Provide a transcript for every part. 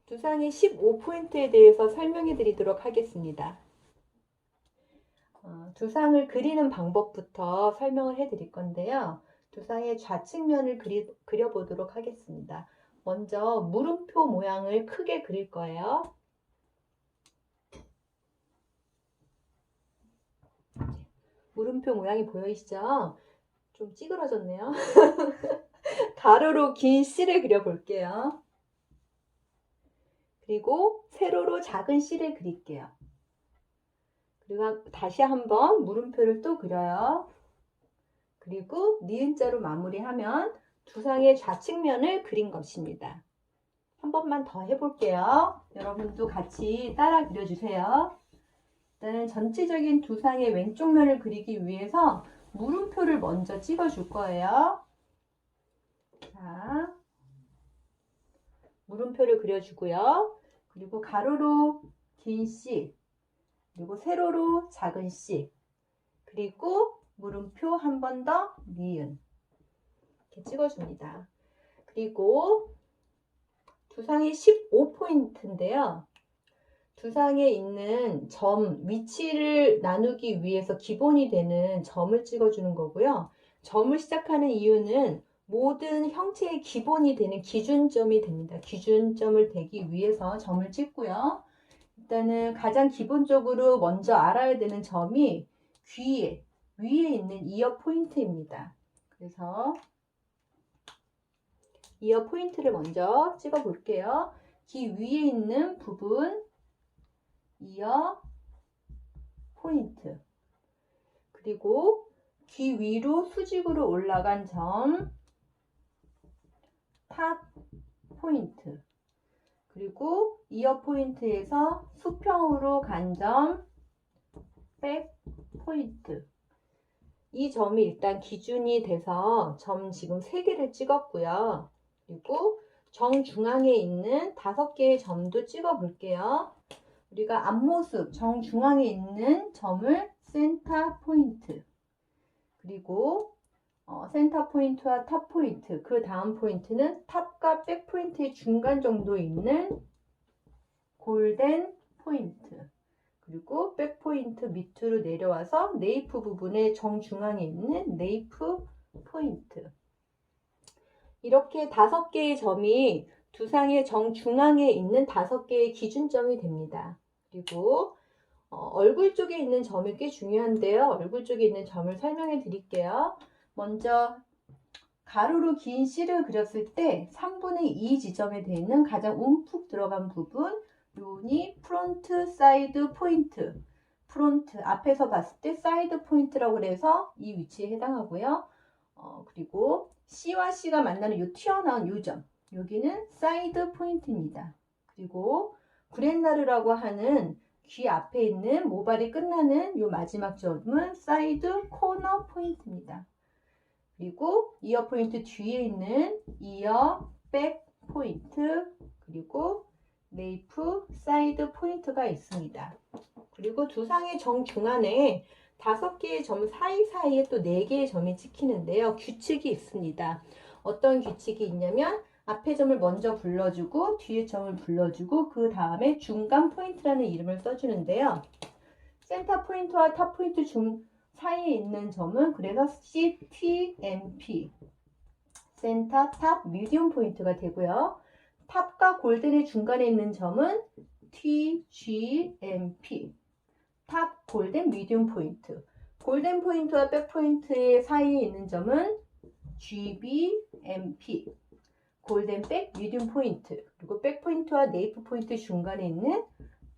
두상의 15포인트에 대해서 설명해 드리도록 하겠습니다. 두상을 그리는 방법부터 설명을 해 드릴 건데요. 두상의 좌측면을 그려보도록 하겠습니다. 먼저 물음표 모양을 크게 그릴 거예요. 물음표 모양이 보이시죠? 좀 찌그러졌네요. 가로로 긴 C를 그려볼게요. 그리고 세로로 작은 C를 그릴게요. 그리고 다시 한번 물음표를 또 그려요. 그리고 니은자로 마무리하면 두상의 좌측면을 그린 것입니다. 한 번만 더 해볼게요. 여러분도 같이 따라 그려주세요. 일단은 전체적인 두상의 왼쪽 면을 그리기 위해서 물음표를 먼저 찍어줄 거예요. 자, 물음표를 그려주고요. 그리고 가로로 긴 C, 그리고 세로로 작은 C, 그리고 물음표 한 번 더 니은 이렇게 찍어줍니다. 그리고 두상이 15포인트인데요. 두상에 있는 점 위치를 나누기 위해서 기본이 되는 점을 찍어주는 거고요. 점을 시작하는 이유는 모든 형체의 기본이 되는 기준점이 됩니다. 기준점을 대기 위해서 점을 찍고요. 일단은 가장 기본적으로 먼저 알아야 되는 점이 위에 있는 이어 포인트입니다. 그래서 이어 포인트를 먼저 찍어 볼게요. 귀 위에 있는 부분 이어 포인트, 그리고 귀 위로 수직으로 올라간 점 탑 포인트, 그리고 이어 포인트에서 수평으로 간 점 백 포인트. 이 점이 일단 기준이 돼서 점 지금 3개를 찍었고요. 그리고 정중앙에 있는 5개의 점도 찍어 볼게요. 우리가 앞모습 정중앙에 있는 점을 센터 포인트, 그리고 센터 포인트와 탑 포인트, 그 다음 포인트는 탑과 백 포인트의 중간 정도에 있는 골든 포인트, 그리고 백 포인트 밑으로 내려와서 네이프 부분의 정중앙에 있는 네이프 포인트. 이렇게 5개의 점이 두상의 정중앙에 있는 5개의 기준점이 됩니다. 그리고 얼굴 쪽에 있는 점이 꽤 중요한데요. 얼굴 쪽에 있는 점을 설명해 드릴게요. 먼저 가로로 긴 C를 그렸을 때 3분의 2 지점에 되어 있는 가장 움푹 들어간 부분, 요니 프론트 사이드 포인트. 프론트 앞에서 봤을 때 사이드 포인트라고 해서 이 위치에 해당하고요. 그리고 C와 C가 만나는 요 튀어나온 요 점, 여기는 사이드 포인트입니다. 그리고 구렛나루라고 하는 귀 앞에 있는 모발이 끝나는 요 마지막 점은 사이드 코너 포인트입니다. 그리고 이어 포인트 뒤에 있는 이어 백 포인트, 그리고 네이프 사이드 포인트가 있습니다. 그리고 두상의 정중앙에 5개의 점 사이사이에 또 4개의 점이 찍히는데요. 규칙이 있습니다. 어떤 규칙이 있냐면 앞에 점을 먼저 불러주고 뒤에 점을 불러주고 그 다음에 중간 포인트라는 이름을 써주는데요. 센터 포인트와 탑 포인트 사이에 있는 점은 그래서 CTMP, 센터, 탑, 미디움 포인트가 되고요. 탑과 골든의 중간에 있는 점은 TGMP, 탑, 골든, 미디움 포인트. 골든 포인트와 백 포인트의 사이에 있는 점은 GBMP, 골든 백, 미디움 포인트. 그리고 백 포인트와 네이프 포인트 중간에 있는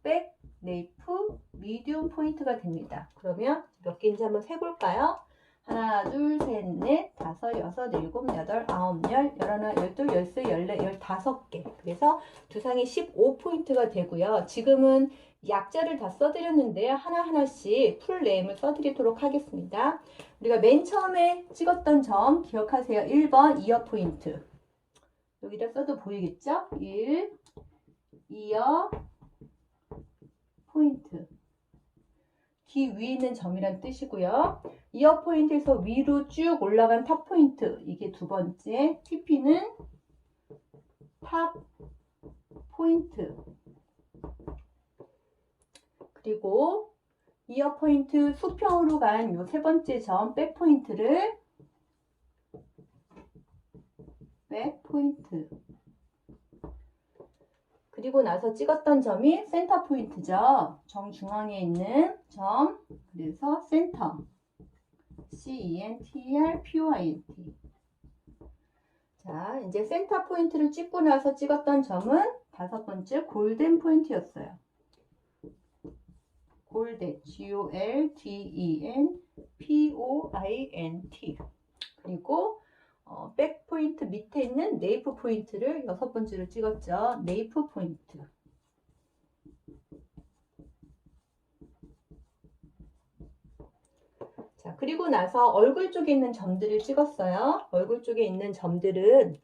백, 네이프, 미디움 포인트가 됩니다. 그러면 몇 개인지 한번 세볼까요? 하나, 둘, 셋, 넷, 다섯, 여섯, 일곱, 여덟, 아홉, 열, 열하나, 열둘, 열세, 열네, 15개. 그래서 두상이 15포인트가 되고요. 지금은 약자를 다 써드렸는데요. 하나하나씩 풀네임을 써드리도록 하겠습니다. 우리가 맨 처음에 찍었던 점 기억하세요. 1번 이어 포인트. 여기다 써도 보이겠죠? 1, 이어 포인트. 귀 위에 있는 점이란 뜻이고요. 이어 포인트에서 위로 쭉 올라간 탑 포인트, 이게 두 번째. TP는 탑 포인트. 그리고 이어 포인트 수평으로 간 요 세 번째 점 백 포인트를 백 포인트. 그리고 나서 찍었던 점이 센터 포인트죠. 정중앙에 있는 점. 그래서 센터. CENTER-POINT. 자, 이제 센터 포인트를 찍고 나서 찍었던 점은 다섯 번째 골덴 포인트였어요. 골덴, GOLDEN-POINT. 그리고 백 포인트 밑에 있는 네이프 포인트를 여섯 번째로 찍었죠. 네이프 포인트. 자, 그리고 나서 얼굴 쪽에 있는 점들을 찍었어요. 얼굴 쪽에 있는 점들은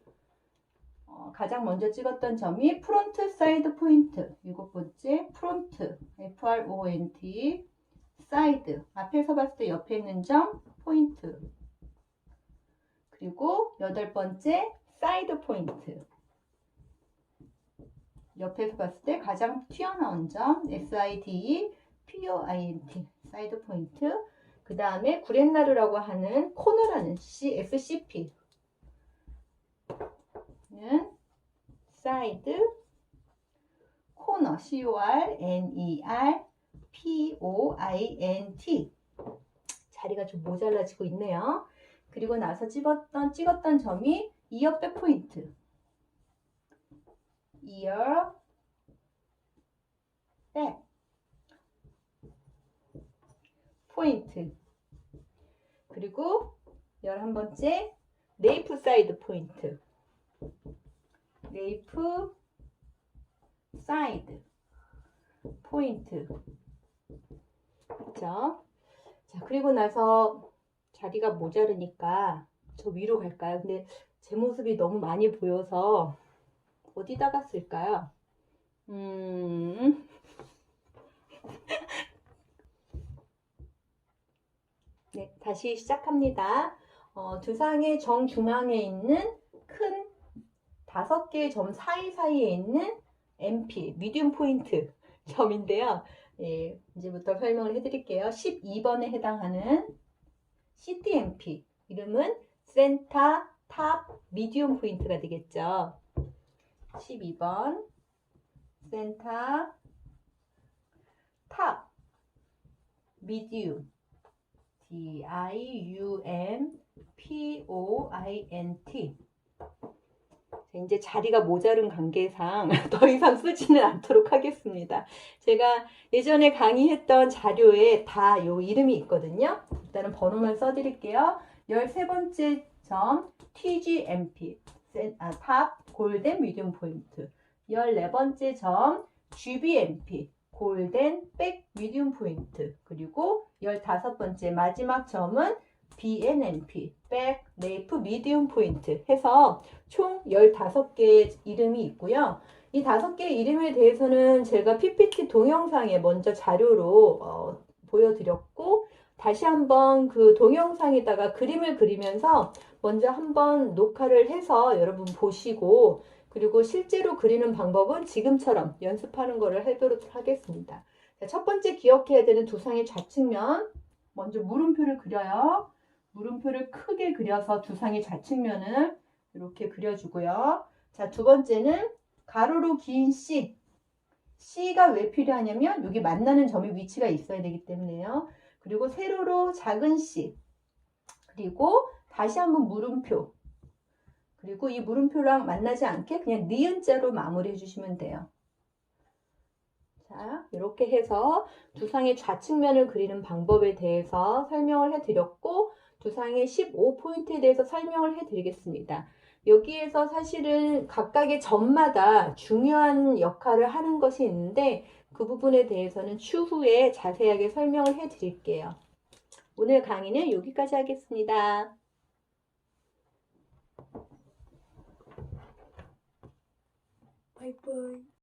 가장 먼저 찍었던 점이 프론트 사이드 포인트. 일곱 번째 프론트, FRONT, 사이드. 앞에서 봤을 때 옆에 있는 점 포인트. 그리고 여덟 번째 사이드 포인트. 옆에서 봤을 때 가장 튀어나온 점 SIDE, POINT, 사이드 포인트. 그 다음에 구렛나루라고 하는 코너라는 SCP 는 사이드, 코너, CORNER-POINT. 자리가 좀 모자라지고 있네요. 그리고 나서 찍었던 점이 이어 백 포인트. 이어 백 포인트. 그리고 11번째 네이프 사이드 포인트. 네이프 사이드 포인트. 그렇죠? 자, 그리고 나서 자리가 모자르니까 저 위로 갈까요? 근데 제 모습이 너무 많이 보여서 어디다가 쓸까요? 네, 다시 시작합니다. 두상의 정중앙에 있는 큰 5개의 점 사이사이에 있는 MP, 미디움 포인트 점인데요. 예, 이제부터 설명을 해드릴게요. 12번에 해당하는 CTMP, 이름은 센터, 탑, 미디움 포인트가 되겠죠. 12번 센터, 탑, 미디움, DIUMPOINT. 이제 자리가 모자른 관계상 더 이상 쓰지는 않도록 하겠습니다. 제가 예전에 강의했던 자료에 다 요 이름이 있거든요. 일단은 번호만 써드릴게요. 13번째 점 TGMP, 탑, 골덴, 미디움 포인트. 14번째 점 GBMP, 골덴, 백, 미디움 포인트. 그리고 15번째 마지막 점은 BNMP, 백, 네이프, 미디움 포인트 해서 총 15개의 이름이 있고요. 이 5개의 이름에 대해서는 제가 PPT 동영상에 먼저 자료로 보여드렸고, 다시 한번 그 동영상에다가 그림을 그리면서 먼저 한번 녹화를 해서 여러분 보시고, 그리고 실제로 그리는 방법은 지금처럼 연습하는 거를 해보도록 하겠습니다. 자, 첫 번째 기억해야 되는 두상의 좌측면, 먼저 물음표를 그려요. 물음표를 크게 그려서 두상의 좌측면을 이렇게 그려주고요. 자, 두 번째는 가로로 긴 C. C가 왜 필요하냐면 여기 만나는 점의 위치가 있어야 되기 때문에요. 그리고 세로로 작은 C. 그리고 다시 한번 물음표. 그리고 이 물음표랑 만나지 않게 그냥 니은자로 마무리해 주시면 돼요. 자, 이렇게 해서 두상의 좌측면을 그리는 방법에 대해서 설명을 해드렸고, 두상의 15포인트에 대해서 설명을 해드리겠습니다. 여기에서 사실은 각각의 점마다 중요한 역할을 하는 것이 있는데 그 부분에 대해서는 추후에 자세하게 설명을 해드릴게요. 오늘 강의는 여기까지 하겠습니다. 바이바이.